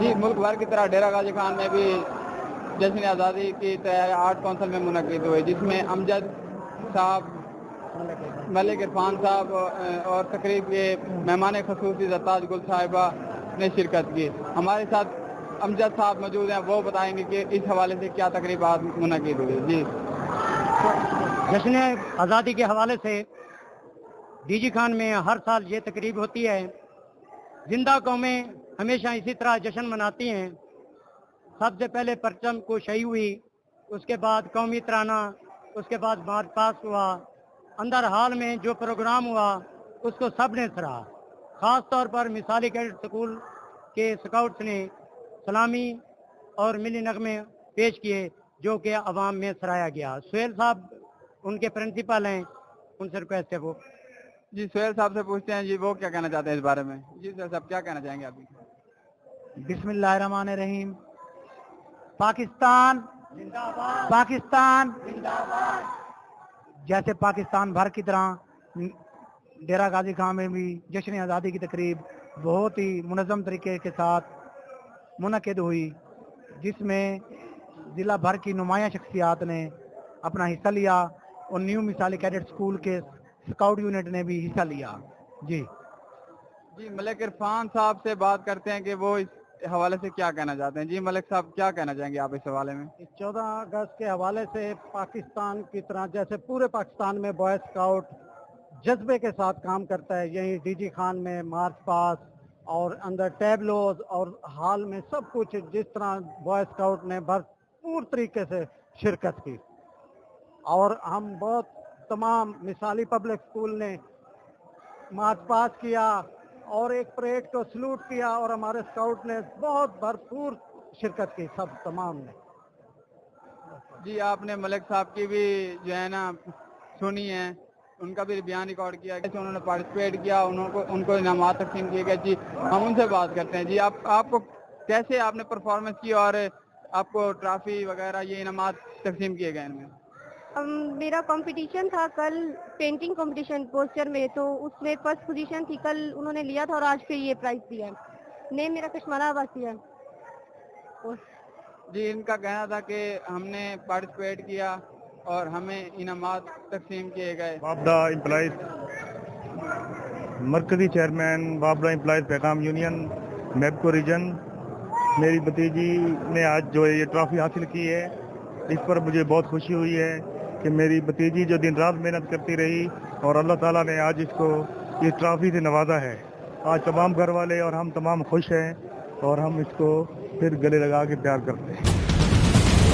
جی ملک بھر کی طرح ڈیرہ غازی خان میں بھی جشن آزادی کی تیاری آرٹ کونسل میں منعقد ہوئی، جس میں امجد صاحب، ملک عرفان صاحب اور تقریب کے مہمان خصوصی زرتاج گل صاحبہ نے شرکت کی۔ ہمارے ساتھ امجد صاحب موجود ہیں، وہ بتائیں گے کہ اس حوالے سے کیا تقریبات منعقد ہوئی۔ جی جشن آزادی کے حوالے سے ڈی جی خان میں ہر سال یہ تقریب ہوتی ہے۔ زندہ قومیں ہمیشہ اسی طرح جشن مناتی ہیں۔ سب سے پہلے پرچم کشائی ہوئی، اس کے بعد قومی ترانہ، اس کے بعد مارچ پاس ہوا۔ اندر حال میں جو پروگرام ہوا اس کو سب نے سراہا۔ خاص طور پر مثالی کیڈٹ اسکول کے اسکاؤٹس نے سلامی اور ملی نغمے پیش کیے جو کہ عوام میں سرایا گیا۔ سہیل صاحب ان کے پرنسپل ہیں، ان سے ریکویسٹ ہے وہ۔ جی سہیل صاحب سے پوچھتے ہیں جی وہ کیا کہنا چاہتے ہیں اس بارے میں۔ جی سہیل صاحب کیا کہنا چاہیں گے آپ؟ بسم اللہ الرحمن الرحیم۔ پاکستان زندہ باد، پاکستان زندہ باد۔ جیسے پاکستان بھر کی طرح ڈیرہ غازی خان میں بھی جشن آزادی کی تقریب بہت ہی منظم طریقے کے ساتھ منعقد ہوئی، جس میں ضلع بھر کی نمایاں شخصیات نے اپنا حصہ لیا اور نیو مثالی کیڈٹ اسکول کے اسکاؤٹ یونٹ نے بھی حصہ لیا۔ جی ملک عرفان صاحب سے بات کرتے ہیں کہ وہ اس حوالے سے کیا کہنا چاہتے ہیں۔ جی ملک صاحب کیا کہنا چاہیں گے آپ اس حوالے میں؟ 14 اگست کے حوالے سے پاکستان کی طرح جیسے پورے پاکستان میں بوائے اسکاؤٹ جذبے کے ساتھ کام کرتا ہے، یہیں ڈی جی خان میں مارچ پاس اور اندر ٹیبلوز اور ہال میں سب کچھ جس طرح بوائے اسکاؤٹ نے بھرپور طریقے سے شرکت کی، اور ہم بہت تمام مثالی پبلک اسکول نے مارچ پاس کیا اور ایک پریڈ کو سلوٹ کیا، اور ہمارے اسکاؤٹ نے بہت بھرپور شرکت کی، سب تمام نے۔ جی آپ نے ملک صاحب کی بھی جو ہے نا سنی ہے، ان کا بھی بیان ریکارڈ کیا کہ انہوں نے پارٹیسپیٹ کیا، ان کو انعامات تقسیم کیے گئے۔ جی ہم ان سے بات کرتے ہیں۔ جی آپ کو کیسے آپ نے پرفارمنس کی اور آپ کو ٹرافی وغیرہ یہ انعامات تقسیم کیے گئے ان میں؟ میرا کمپٹیشن تھا کل پینٹنگ کمپٹیشن پوسٹر میں، تو اس میں فرسٹ پوزیشن تھی، کل انہوں نے لیا تھا اور آج پھر یہ پرائز دیا ہے۔ نیم میرا کشمالہ عباسی ہے۔ جی ان کا کہنا تھا کہ ہم نے پارٹیسپیٹ کیا اور ہمیں انعامات تقسیم کیے گئے۔ بابڈا امپلائز مرکزی چیئرمین بابڈا امپلائز پیغام یونین میبکو ریجن، میری بھتیجی نے آج جو یہ ٹرافی حاصل کی ہے، اس پر مجھے بہت خوشی ہوئی ہے کہ میری بھتیجی جو دن رات محنت کرتی رہی اور اللہ تعالیٰ نے آج اس کو اس ٹرافی سے نوازا ہے۔ آج تمام گھر والے اور ہم تمام خوش ہیں اور ہم اس کو پھر گلے لگا کے پیار کرتے ہیں۔